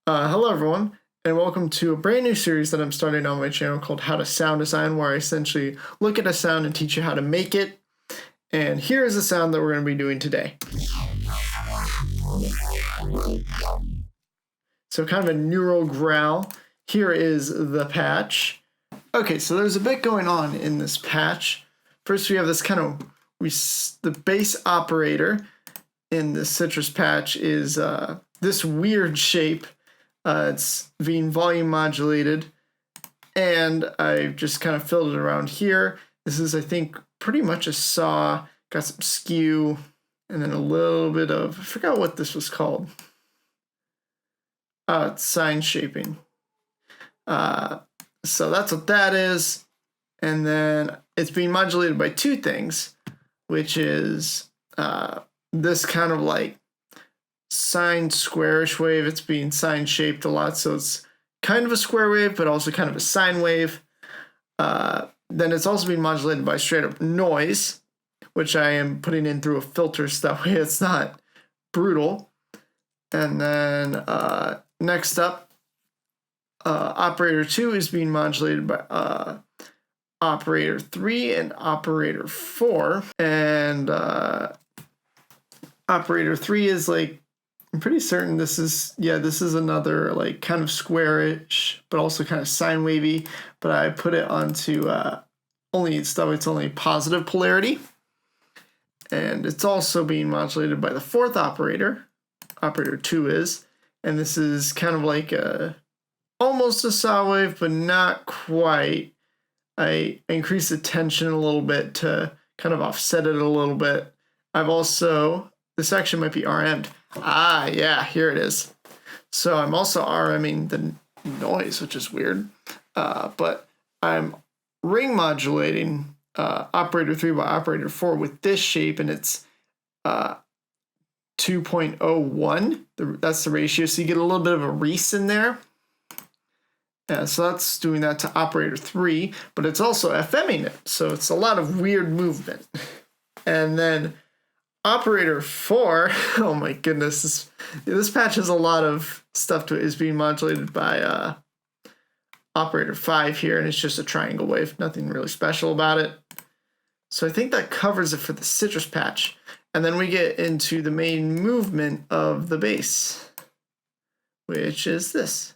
Hello everyone, and welcome to a brand new series that I'm starting on my channel called How to Sound Design, where I essentially look at a sound and teach you how to make it. And here is the sound that we're going to be doing today. So kind of a Neuro growl. Here is the patch. Okay, so there's a bit going on in this patch. First we have this kind of, the bass operator in the citrus patch is this weird shape. It's being volume modulated, and I just kind of filled it around here. This is, I think, pretty much a saw, got some skew, and then a little bit of, I forgot what this was called. It's sign shaping. So that's what that is. And then it's being modulated by two things, which is this kind of like sine squarish wave. It's being sine shaped a lot, so it's kind of a square wave, but also kind of a sine wave. Then it's also being modulated by straight up noise, which I am putting in through a filter, so that way it's not brutal. And then next up, operator 2 is being modulated by operator 3 and operator 4. And operator 3 is like, I'm pretty certain this is another like kind of squarish, but also kind of sine wavy, but I put it onto it's only positive polarity. And it's also being modulated by the fourth operator, operator 2 is, and this is kind of like almost a saw wave, but not quite. I increase the tension a little bit to kind of offset it a little bit. This section might be RM'd. Ah, yeah, here it is. So I'm also RMing the noise, which is weird. But I'm ring modulating operator 3 by operator 4 with this shape, and it's 2.01. That's the ratio, so you get a little bit of a Reese in there. So that's doing that to operator 3, but it's also FMing it, so it's a lot of weird movement. And then operator 4, oh my goodness, this patch has a lot of stuff to it, is being modulated by operator 5 here, and it's just a triangle wave, nothing really special about it. So I think that covers it for the citrus patch. And then we get into the main movement of the bass, which is this.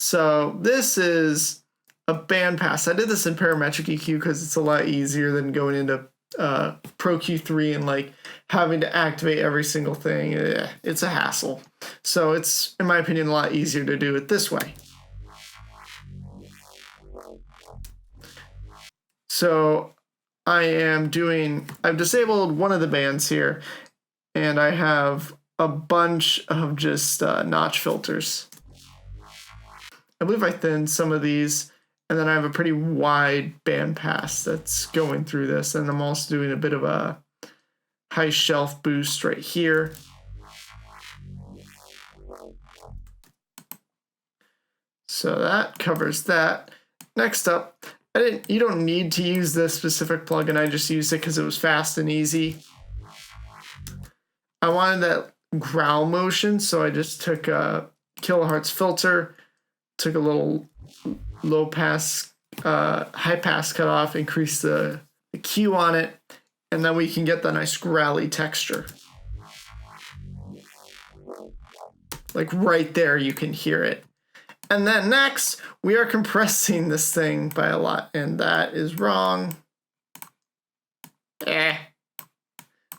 So this is a bandpass. I did this in parametric EQ because it's a lot easier than going into Pro Q3 and like having to activate every single thing. It's a hassle. So it's, in my opinion, a lot easier to do it this way. So I've disabled one of the bands here, and I have a bunch of just notch filters. I believe I thinned some of these, and then I have a pretty wide bandpass that's going through this, and I'm also doing a bit of a high shelf boost right here. So that covers that. Next up, you don't need to use this specific plugin, I just used it because it was fast and easy. I wanted that growl motion, so I just took a kilohertz filter, took a little low pass, high pass cutoff, increased the Q on it, and then we can get the nice growly texture. Like right there, you can hear it. And then next, we are compressing this thing by a lot, and that is wrong.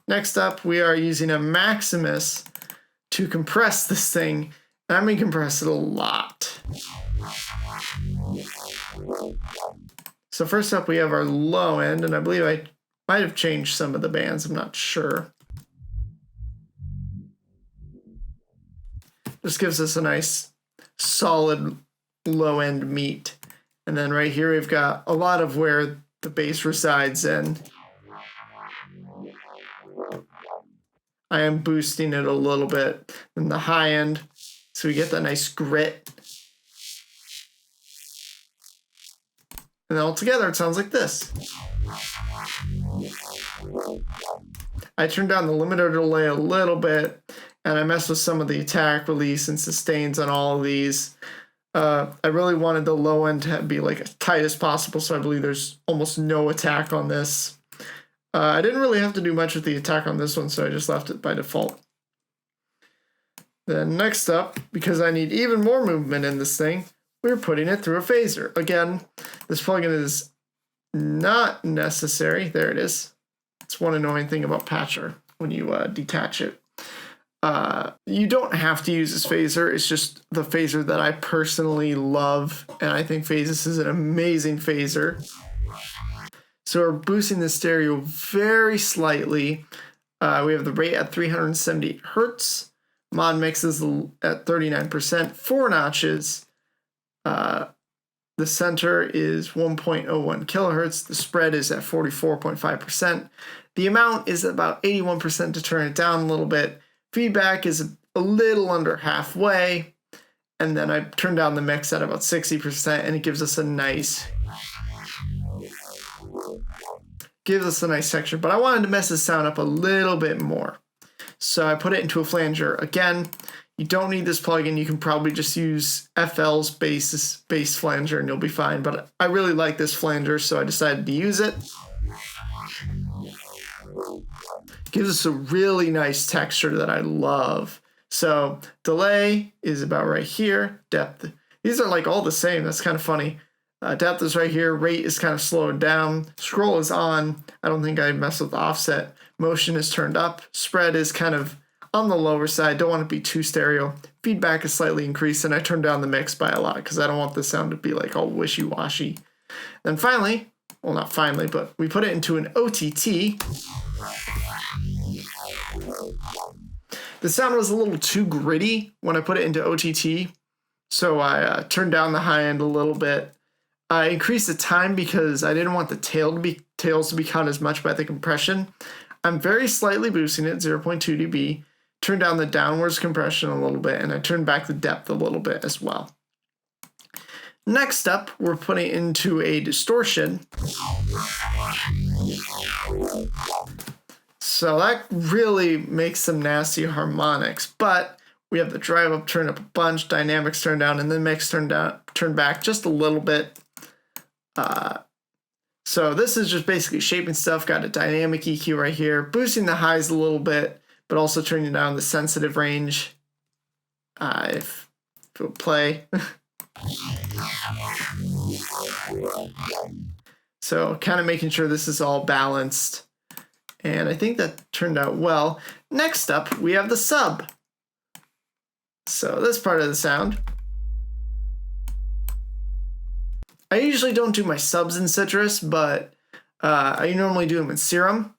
Next up, we are using a Maximus to compress this thing, and I'm going to compress it a lot. So first up, we have our low end, and I believe I might have changed some of the bands, I'm not sure. This gives us a nice solid low end meat. And then right here we've got a lot of where the bass resides in. I am boosting it a little bit in the high end, so we get that nice grit. And then all together it sounds like this. I turned down the limiter delay a little bit, and I messed with some of the attack, release, and sustains on all of these. I really wanted the low end to be like as tight as possible, so I believe there's almost no attack on this. I didn't really have to do much with the attack on this one, so I just left it by default. Then next up, because I need even more movement in this thing, we're putting it through a phaser. Again, this plugin is not necessary. There it is. It's one annoying thing about Patcher when you detach it. You don't have to use this phaser. It's just the phaser that I personally love, and I think Phasis is an amazing phaser. So we're boosting the stereo very slightly. We have the rate at 378 hertz. Mod mix is at 39%, 4 notches. The center is 1.01 kilohertz. The spread is at 44.5%. The amount is about 81% to turn it down a little bit. Feedback is a little under halfway. And then I turn down the mix at about 60%, and it gives us a nice texture. But I wanted to mess the sound up a little bit more. So I put it into a flanger. Again, you don't need this plugin. You can probably just use FL's bass flanger and you'll be fine. But I really like this flanger, so I decided to use it. Gives us a really nice texture that I love. So delay is about right here. Depth, these are like all the same. That's kind of funny. Depth is right here. Rate is kind of slowed down. Scroll is on. I don't think I messed with the offset. Motion is turned up. Spread is kind of on the lower side. Don't want to be too stereo. Feedback is slightly increased, and I turned down the mix by a lot because I don't want the sound to be like all wishy-washy. Then finally, well, not finally, but we put it into an OTT. The sound was a little too gritty when I put it into OTT, so I turned down the high end a little bit. I increased the time because I didn't want the tails to be caught as much by the compression. I'm very slightly boosting it, 0.2 dB. Turned down the downwards compression a little bit, and I turned back the depth a little bit as well. Next up, we're putting into a distortion. So that really makes some nasty harmonics, but we have the drive up, turn up a bunch, dynamics turned down, and then mix turned back just a little bit. So this is just basically shaping stuff. Got a dynamic EQ right here, boosting the highs a little bit, but also turning down the sensitive range. If it would play. So kind of making sure this is all balanced. And I think that turned out well. Next up, we have the sub. So this part of the sound. I usually don't do my subs in Citrus, but I normally do them in Serum.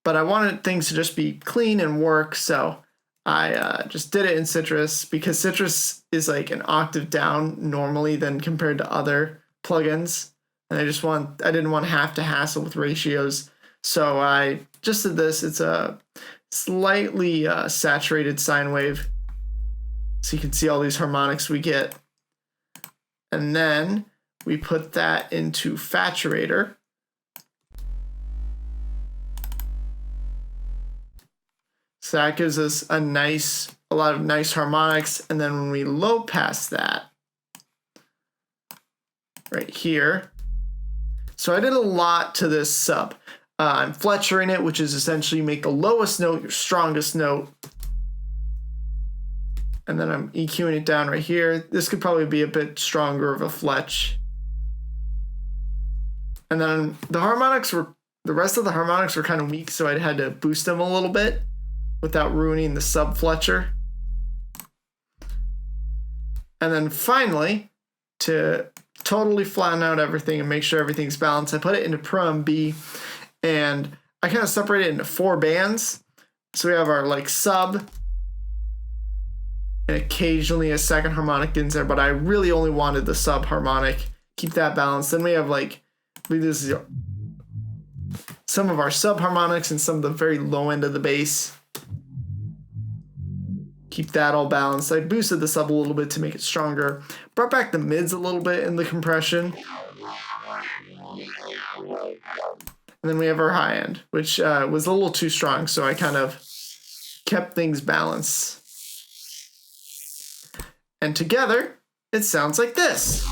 But I wanted things to just be clean and work, so I just did it in Citrus because Citrus is like an octave down normally than compared to other plugins. And I didn't want to have to hassle with ratios. So I just did this. It's a slightly saturated sine wave. So you can see all these harmonics we get. And then we put that into Faturator. So that gives us a lot of nice harmonics. And then when we low pass that right here. So I did a lot to this sub. I'm Fletchering it, which is essentially make the lowest note your strongest note. And then I'm EQing it down right here. This could probably be a bit stronger of a fletch. And then the rest of the harmonics were kind of weak, so I had to boost them a little bit without ruining the sub fletcher. And then finally, to totally flatten out everything and make sure everything's balanced, I put it into Pro MB, and I kind of separate it into 4 bands. So we have our like sub, and occasionally a second harmonic in there, but I really only wanted the sub harmonic. Keep that balanced. Then we have like, I believe this is some of our sub harmonics and some of the very low end of the bass. Keep that all balanced. I boosted this up a little bit to make it stronger. Brought back the mids a little bit in the compression. And then we have our high end, which was a little too strong, so I kind of kept things balanced. And together, it sounds like this.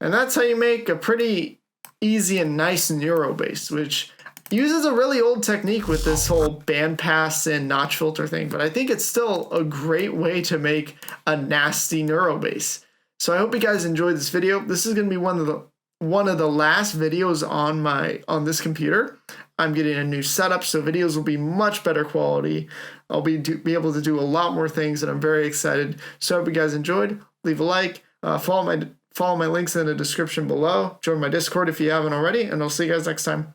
And that's how you make a pretty easy and nice Neuro bass, which uses a really old technique with this whole bandpass and notch filter thing, but I think it's still a great way to make a nasty Neuro bass. So I hope you guys enjoyed this video. This is going to be one of the last videos on this computer. I'm getting a new setup, so videos will be much better quality. I'll be able to do a lot more things, and I'm very excited. So I hope you guys enjoyed. Leave a like, follow my links in the description below. Join my Discord if you haven't already, and I'll see you guys next time.